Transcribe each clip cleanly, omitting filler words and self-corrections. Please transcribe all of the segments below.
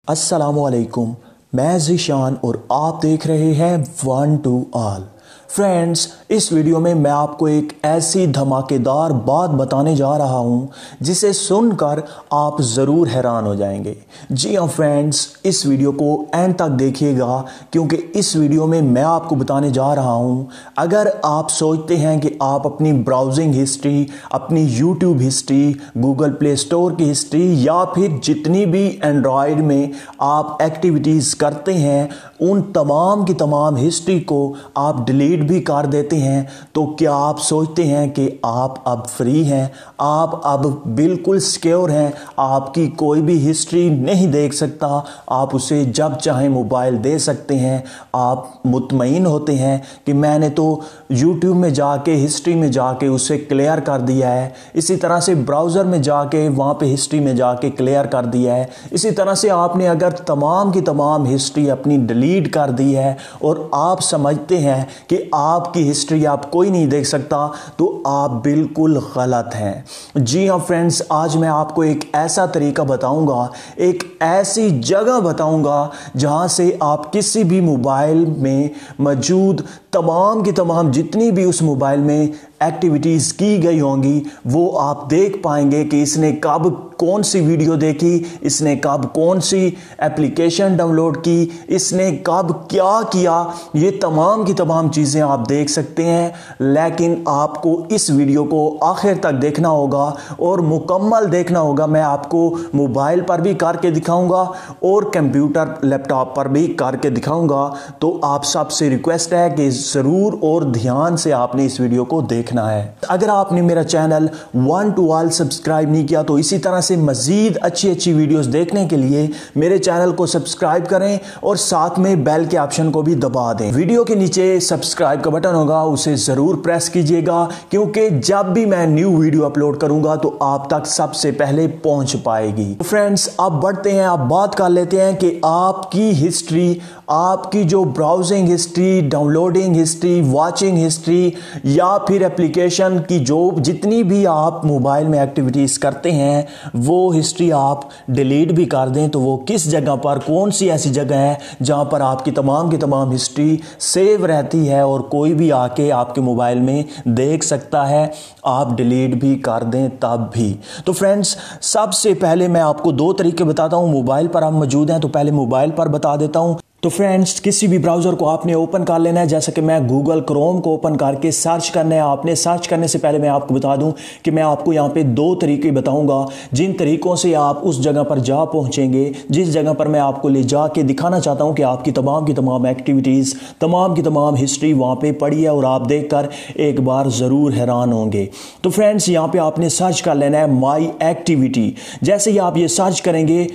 अस्सलामुअलैकुम, मैं ज़ीशान और आप देख रहे हैं वन टू ऑल। फ्रेंड्स, इस वीडियो में मैं आपको एक ऐसी धमाकेदार बात बताने जा रहा हूं जिसे सुनकर आप ज़रूर हैरान हो जाएंगे। जी हाँ फ्रेंड्स, इस वीडियो को एंड तक देखिएगा क्योंकि इस वीडियो में मैं आपको बताने जा रहा हूं, अगर आप सोचते हैं कि आप अपनी ब्राउजिंग हिस्ट्री, अपनी YouTube history, Google play store की हिस्ट्री या फिर जितनी भी एंड्रॉयड में आप एक्टिविटीज़ करते हैं उन तमाम की तमाम हिस्ट्री को आप डिलीट भी कर देते हैं, तो क्या आप सोचते हैं कि आप अब फ्री हैं, आप अब बिल्कुल सिक्योर हैं, आपकी कोई भी हिस्ट्री नहीं देख सकता, आप उसे जब चाहें मोबाइल दे सकते हैं, आप मुतमईन होते हैं कि मैंने तो यूट्यूब में जाके हिस्ट्री में जाके उसे क्लियर कर दिया है, इसी तरह से ब्राउज़र में जाके वहाँ पे हिस्ट्री में जाके क्लियर कर दिया है। इसी तरह से आपने अगर तमाम की तमाम हिस्ट्री अपनी डिलीट कर दी है और आप समझते हैं कि आपकी हिस्ट्री आप कोई नहीं देख सकता, तो आप बिल्कुल गलत हैं। जी हाँ फ्रेंड्स, आज मैं आपको एक ऐसा तरीका बताऊंगा, एक ऐसी जगह बताऊंगा जहां से आप किसी भी मोबाइल में मौजूद तमाम की तमाम जितनी भी उस मोबाइल में एक्टिविटीज़ की गई होंगी वो आप देख पाएंगे कि इसने कब कौन सी वीडियो देखी, इसने कब कौन सी एप्लीकेशन डाउनलोड की, इसने कब क्या किया, ये तमाम की तमाम चीज़ें आप देख सकते हैं। लेकिन आपको इस वीडियो को आखिर तक देखना होगा और मुकम्मल देखना होगा। मैं आपको मोबाइल पर भी करके दिखाऊंगा और कंप्यूटर लैपटॉप पर भी करके दिखाऊंगा। तो आप सबसे रिक्वेस्ट है कि ज़रूर और ध्यान से आपने इस वीडियो को देखना है। अगर आपने मेरा channel one two all subscribe नहीं किया तो इसी तरह से मजीद अच्छी अच्छी वीडियोस देखने के लिए मेरे चैनल को सब्सक्राइब करें और साथ में बेल के ऑप्शन को भी दबा दें। वीडियो के नीचे सब्सक्राइब का बटन होगा, उसे ज़रूर प्रेस कीजिएगा क्योंकि जब भी मैं न्यू वीडियो अपलोड करूंगा तो आप तक सबसे पहले पहुंच पाएगी। फ्रेंड्स, अब बढ़ते हैं, अब बात कर लेते हैं कि आपकी हिस्ट्री, आपकी जो browsing history, downloading history, watching history या फिर एप्लीकेशन की जो जितनी भी आप मोबाइल में एक्टिविटीज़ करते हैं वो हिस्ट्री आप डिलीट भी कर दें तो वो किस जगह पर, कौन सी ऐसी जगह है जहां पर आपकी तमाम की तमाम हिस्ट्री सेव रहती है और कोई भी आके आपके मोबाइल में देख सकता है, आप डिलीट भी कर दें तब भी। तो फ्रेंड्स, सबसे पहले मैं आपको दो तरीके बताता हूं। मोबाइल पर आप मौजूद हैं तो पहले मोबाइल पर बता देता हूं। तो फ्रेंड्स, किसी भी ब्राउज़र को आपने ओपन कर लेना है, जैसे कि मैं गूगल क्रोम को ओपन करके सर्च करना है आपने। सर्च करने से पहले मैं आपको बता दूं कि मैं आपको यहाँ पे दो तरीके बताऊंगा जिन तरीकों से आप उस जगह पर जा पहुँचेंगे जिस जगह पर मैं आपको ले जा के दिखाना चाहता हूँ कि आपकी तमाम की तमाम एक्टिविटीज़, तमाम की तमाम हिस्ट्री वहाँ पर पड़ी है और आप देख कर एक बार ज़रूर हैरान होंगे। तो फ्रेंड्स, यहाँ पर आपने सर्च कर लेना है माई एक्टिविटी। जैसे ही आप ये सर्च करेंगे,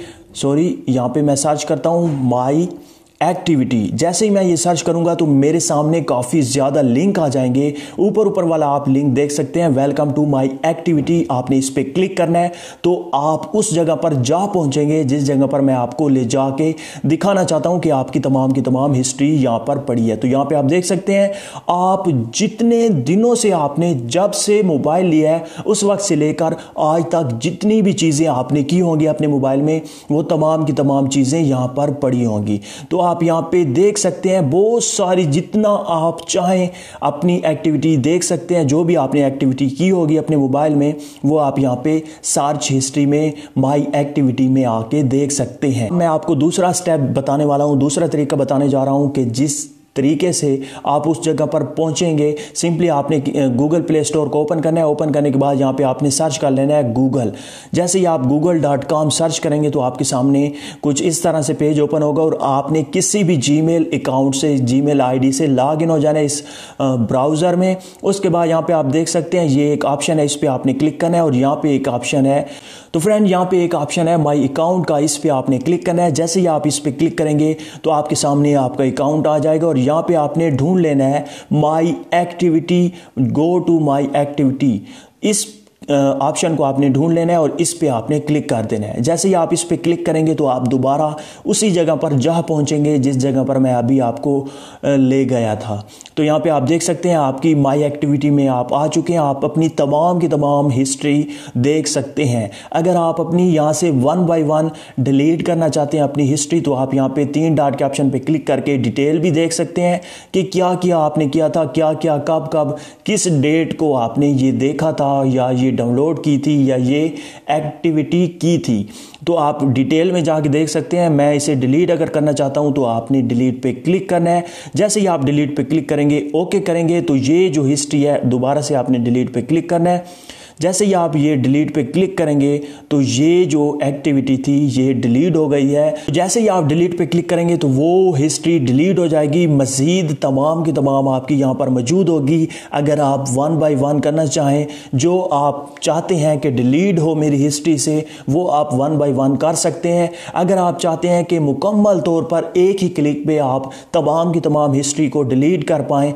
यहाँ पर मैं सर्च करता हूँ माई एक्टिविटी। जैसे ही मैं ये सर्च करूंगा तो मेरे सामने काफ़ी ज़्यादा लिंक आ जाएंगे। ऊपर वाला आप लिंक देख सकते हैं, वेलकम टू माय एक्टिविटी। आपने इस पर क्लिक करना है तो आप उस जगह पर जा पहुंचेंगे जिस जगह पर मैं आपको ले जाके दिखाना चाहता हूं कि आपकी तमाम की तमाम हिस्ट्री यहाँ पर पड़ी है। तो यहाँ पे आप देख सकते हैं, आप जितने दिनों से आपने जब से मोबाइल लिया है उस वक्त से लेकर आज तक जितनी भी चीज़ें आपने की होंगी अपने मोबाइल में वो तमाम की तमाम चीज़ें यहाँ पर पड़ी होंगी। तो आप यहाँ पे देख सकते हैं बहुत सारी, जितना आप चाहें अपनी एक्टिविटी देख सकते हैं। जो भी आपने एक्टिविटी की होगी अपने मोबाइल में वो आप यहाँ पे सर्च हिस्ट्री में माई एक्टिविटी में आके देख सकते हैं। मैं आपको दूसरा स्टेप बताने वाला हूँ, दूसरा तरीका बताने जा रहा हूँ कि जिस तरीके से आप उस जगह पर पहुंचेंगे। सिंपली आपने गूगल प्ले स्टोर को ओपन करना है। ओपन करने के बाद यहाँ पे आपने सर्च कर लेना है गूगल। जैसे ही आप google.com सर्च करेंगे तो आपके सामने कुछ इस तरह से पेज ओपन होगा और आपने किसी भी जीमेल अकाउंट से, जीमेल आईडी से लॉग इन हो जाना है इस ब्राउज़र में। उसके बाद यहाँ पे आप देख सकते हैं ये एक ऑप्शन है, इस पर आपने क्लिक करना है और यहाँ पे एक ऑप्शन है, तो फ्रेंड यहाँ पे एक ऑप्शन है माई अकाउंट का, इस पर आपने क्लिक करना है। जैसे ही आप इस पर क्लिक करेंगे तो आपके सामने आपका अकाउंट आ जाएगा और यहाँ पे आपने ढूंढ लेना है my activity, go to my activity. इस ऑप्शन को आपने ढूंढ लेना है और इस पे आपने क्लिक कर देना है। जैसे ही आप इस पे क्लिक करेंगे तो आप दोबारा उसी जगह पर जा पहुंचेंगे जिस जगह पर मैं अभी आपको ले गया था। तो यहाँ पे आप देख सकते हैं आपकी माई एक्टिविटी में आप आ चुके हैं। आप अपनी तमाम की तमाम हिस्ट्री देख सकते हैं। अगर आप अपनी यहाँ से 1 बाय 1 डिलीट करना चाहते हैं अपनी हिस्ट्री, तो आप यहाँ पे 3 डॉट के ऑप्शन पे क्लिक करके डिटेल भी देख सकते हैं कि क्या क्या आपने किया था, क्या क्या कब कब किस डेट को आपने ये देखा था या ये डाउनलोड की थी या ये एक्टिविटी की थी। तो आप डिटेल में जाके देख सकते हैं। मैं इसे डिलीट अगर करना चाहता हूं तो आपने डिलीट पे क्लिक करना है। जैसे ही आप डिलीट पे क्लिक करेंगे, ओके करेंगे, तो ये जो हिस्ट्री है दोबारा से आपने डिलीट पे क्लिक करना है। जैसे ही आप ये डिलीट पे क्लिक करेंगे तो ये जो एक्टिविटी थी ये डिलीट हो गई है। जैसे ही आप डिलीट पे क्लिक करेंगे तो वो हिस्ट्री डिलीट हो जाएगी। मज़ीद तमाम की तमाम आपकी यहाँ पर मौजूद होगी। अगर आप 1 बाय 1 करना चाहें, जो आप चाहते हैं कि डिलीट हो मेरी हिस्ट्री से, वो आप 1 बाय 1 कर सकते हैं। अगर आप चाहते हैं कि मुकम्मल तौर पर एक ही क्लिक पे आप तमाम की तमाम हिस्ट्री को डिलीट कर पाएँ,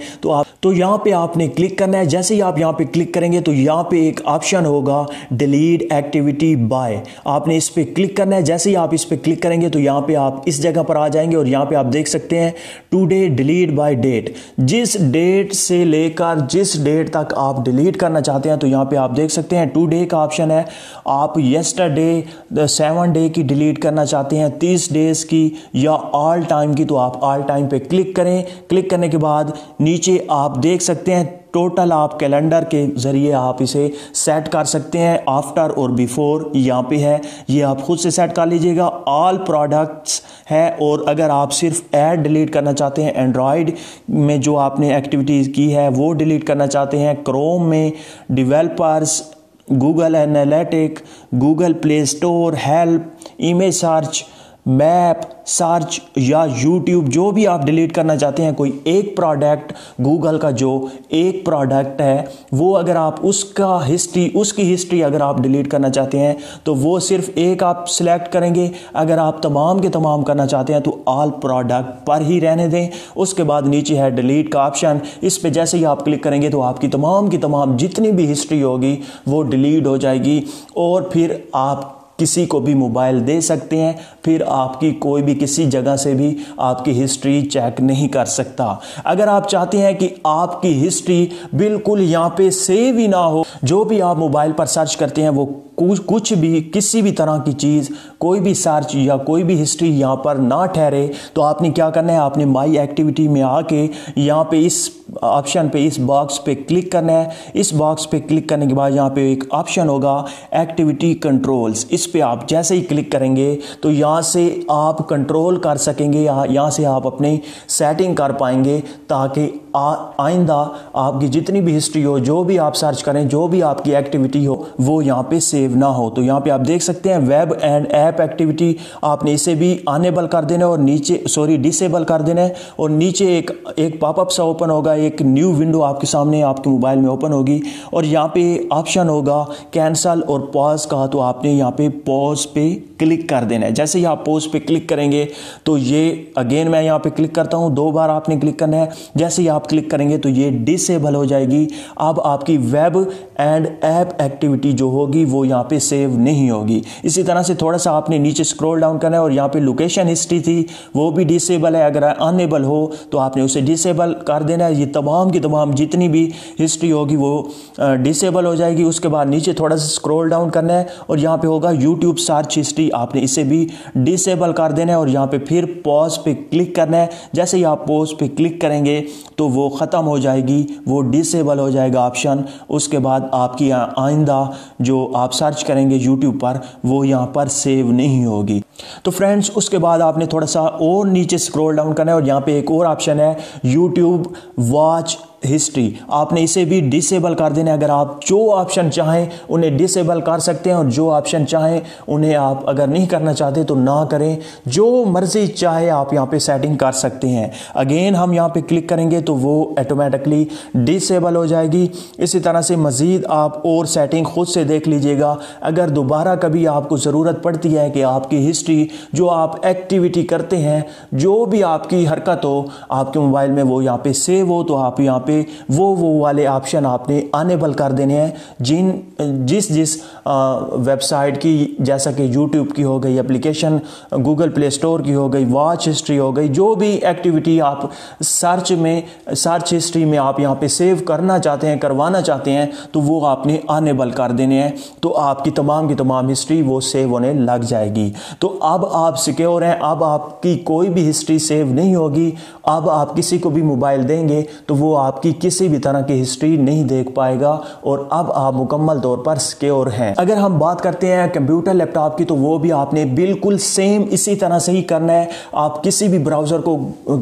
तो यहाँ पे आपने क्लिक करना है। जैसे ही आप यहाँ पे क्लिक करेंगे तो यहाँ पे एक ऑप्शन होगा डिलीट एक्टिविटी बाय, आपने इस पे क्लिक करना है। जैसे ही आप इस पे क्लिक करेंगे तो यहाँ पे आप इस जगह पर आ जाएंगे और यहाँ पे आप देख सकते हैं टुडे डिलीट बाय डेट। जिस डेट से लेकर जिस डेट तक आप डिलीट करना चाहते हैं, तो यहाँ पे आप देख सकते हैं टुडे का ऑप्शन है। आप यस्टरडे 7 डे की डिलीट करना चाहते हैं, 30 डेज की या ऑल टाइम की, तो आप ऑल टाइम पे क्लिक करें। क्लिक करने के बाद नीचे आप देख सकते हैं टोटल आप कैलेंडर के ज़रिए आप इसे सेट कर सकते हैं। आफ्टर और बिफोर यहाँ पे है, ये आप खुद से सेट कर लीजिएगा। ऑल प्रोडक्ट्स है, और अगर आप सिर्फ ऐड डिलीट करना चाहते हैं, एंड्रॉयड में जो आपने एक्टिविटीज़ की है वो डिलीट करना चाहते हैं, क्रोम में developers, Google analytic, Google play store, help, image search, map search या यूट्यूब, जो भी आप डिलीट करना चाहते हैं, कोई एक प्रोडक्ट गूगल का जो एक प्रोडक्ट है वो अगर आप उसकी हिस्ट्री अगर आप डिलीट करना चाहते हैं तो वो सिर्फ एक आप सिलेक्ट करेंगे। अगर आप तमाम के तमाम करना चाहते हैं तो ऑल प्रोडक्ट पर ही रहने दें। उसके बाद नीचे है डिलीट का ऑप्शन, इस पे जैसे ही आप क्लिक करेंगे तो आपकी तमाम की तमाम जितनी भी हिस्ट्री होगी वो डिलीट हो जाएगी और फिर आप किसी को भी मोबाइल दे सकते हैं। फिर आपकी कोई भी किसी जगह से भी आपकी हिस्ट्री चेक नहीं कर सकता। अगर आप चाहते हैं कि आपकी हिस्ट्री बिल्कुल यहाँ पे सेव ही ना हो, जो भी आप मोबाइल पर सर्च करते हैं वो कुछ भी किसी भी तरह की चीज़, कोई भी सर्च या कोई भी हिस्ट्री यहाँ पर ना ठहरे, तो आपने क्या करना है, आपने माई एक्टिविटी में आके यहाँ पे इस ऑप्शन पे, इस बॉक्स पे क्लिक करना है। इस बॉक्स पे क्लिक करने के बाद यहाँ पे एक ऑप्शन होगा एक्टिविटी कंट्रोल्स, इस पे आप जैसे ही क्लिक करेंगे तो यहाँ से आप कंट्रोल कर सकेंगे, यहाँ से आप अपनी सेटिंग कर पाएंगे ताकि आइंदा आपकी जितनी भी हिस्ट्री हो, जो भी आप सर्च करें, जो भी आपकी एक्टिविटी हो, वो यहाँ पे सेव ना हो। तो यहाँ पे आप देख सकते हैं वेब एंड ऐप एक्टिविटी, आपने इसे भी अनेबल कर देना और नीचे डिसेबल कर देना है। और नीचे एक पॉपअप सा ओपन होगा, एक न्यू विंडो आपके सामने आपके मोबाइल में ओपन होगी और यहाँ पे ऑप्शन होगा कैंसल और पॉज का, तो आपने यहाँ पे पॉज पे क्लिक कर देना है। जैसे ही आप पॉज पे क्लिक करेंगे तो ये अगेन मैं यहाँ पे क्लिक करता हूँ, 2 बार आपने क्लिक करना है। जैसे ही आप क्लिक करेंगे तो ये डिसेबल हो जाएगी। अब आपकी वेब एंड ऐप एक्टिविटी जो होगी वो यहाँ पे सेव नहीं होगी। इसी तरह से थोड़ा सा आपने नीचे स्क्रॉल डाउन करना है और यहाँ पे लोकेशन हिस्ट्री थी वो भी डिसेबल है। अगर अनेबल हो तो आपने उसे डिसेबल कर देना है। ये तमाम की तमाम जितनी भी हिस्ट्री होगी वो डिसेबल हो जाएगी। उसके बाद नीचे थोड़ा सा स्क्रॉल डाउन करना है और यहाँ पे होगा यूट्यूब सर्च हिस्ट्री, आपने इसे भी डिसेबल कर देना है और यहाँ पे फिर पॉज पे क्लिक करना है। जैसे ही आप पॉज पे क्लिक करेंगे तो वो ख़त्म हो जाएगी, वो डिसेबल हो जाएगा ऑप्शन। उसके बाद आपकी आइंदा जो आप सर्च करेंगे यूट्यूब पर वो यहाँ पर सेव नहीं होगी। तो फ्रेंड्स उसके बाद आपने थोड़ा सा और नीचे स्क्रॉल डाउन करना है और यहाँ पे एक और ऑप्शन है यूट्यूब वॉच हिस्ट्री, आपने इसे भी डिसेबल कर देना है। अगर आप जो ऑप्शन चाहें उन्हें डिसेबल कर सकते हैं और जो ऑप्शन चाहें उन्हें आप अगर नहीं करना चाहते तो ना करें, जो मर्जी चाहे आप यहाँ पे सेटिंग कर सकते हैं। अगेन हम यहाँ पे क्लिक करेंगे तो वो ऑटोमेटिकली डिसेबल हो जाएगी। इसी तरह से मज़ीद आप और सेटिंग खुद से देख लीजिएगा। अगर दोबारा कभी आपको ज़रूरत पड़ती है कि आपकी हिस्ट्री जो आप एक्टिविटी करते हैं, जो भी आपकी हरकत हो आपके मोबाइल में वो यहाँ पे सेव हो, तो आप यहाँ पे पे वो वाले ऑप्शन आपने अनेबल कर देने हैं जिस वेबसाइट की, जैसा कि यूट्यूब की हो गई एप्लीकेशन, गूगल प्ले स्टोर की हो गई, वॉच हिस्ट्री हो गई, जो भी एक्टिविटी आप सर्च हिस्ट्री में आप यहाँ पे सेव करना चाहते हैं, करवाना चाहते हैं, तो वो आपने अनेबल कर देने हैं। तो आपकी तमाम की तमाम हिस्ट्री वो सेव होने लग जाएगी। तो अब आप सिक्योर हैं, अब आपकी कोई भी हिस्ट्री सेव नहीं होगी। अब आप किसी को भी मोबाइल देंगे तो वो आपकी किसी भी तरह की हिस्ट्री नहीं देख पाएगा और अब आप मुकम्मल तौर पर सिक्योर हैं। अगर हम बात करते हैं कंप्यूटर लैपटॉप की, तो वो भी आपने बिल्कुल सेम इसी तरह से ही करना है। आप किसी भी ब्राउज़र को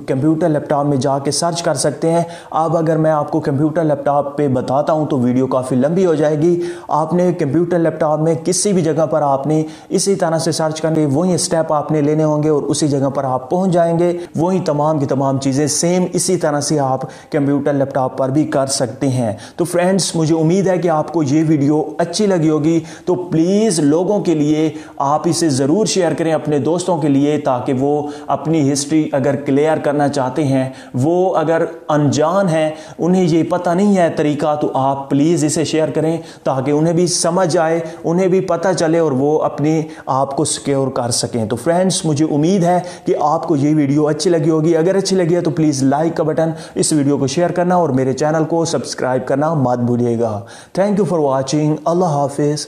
कंप्यूटर लैपटॉप में जाके सर्च कर सकते हैं। अब अगर मैं आपको कंप्यूटर लैपटॉप पे बताता हूं तो वीडियो काफ़ी लंबी हो जाएगी। आपने कंप्यूटर लैपटॉप में किसी भी जगह पर आपने इसी तरह से सर्च करने, वही स्टेप आपने लेने होंगे और उसी जगह पर आप पहुंच जाएंगे। वही तमाम की तमाम चीज़ें सेम इसी तरह से आप कंप्यूटर लैपटॉप पर भी कर सकते हैं। तो फ्रेंड्स, मुझे उम्मीद है कि आपको ये वीडियो अच्छी लगी होगी। तो प्लीज़ लोगों के लिए आप इसे ज़रूर शेयर करें, अपने दोस्तों के लिए, ताकि वो अपनी हिस्ट्री अगर क्लियर करना चाहते हैं, वो अगर अनजान हैं, उन्हें ये पता नहीं है तरीका, तो आप प्लीज़ इसे शेयर करें ताकि उन्हें भी समझ आए, उन्हें भी पता चले और वो अपने आप को सिक्योर कर सकें। तो फ्रेंड्स, मुझे उम्मीद है कि आपको ये वीडियो अच्छी लगी होगी। अगर अच्छी लगी है तो प्लीज़ लाइक का बटन, इस वीडियो को शेयर करना और मेरे चैनल को सब्सक्राइब करना मत भूलिएगा। Thank you for watching. अल्लाह हाफिज़।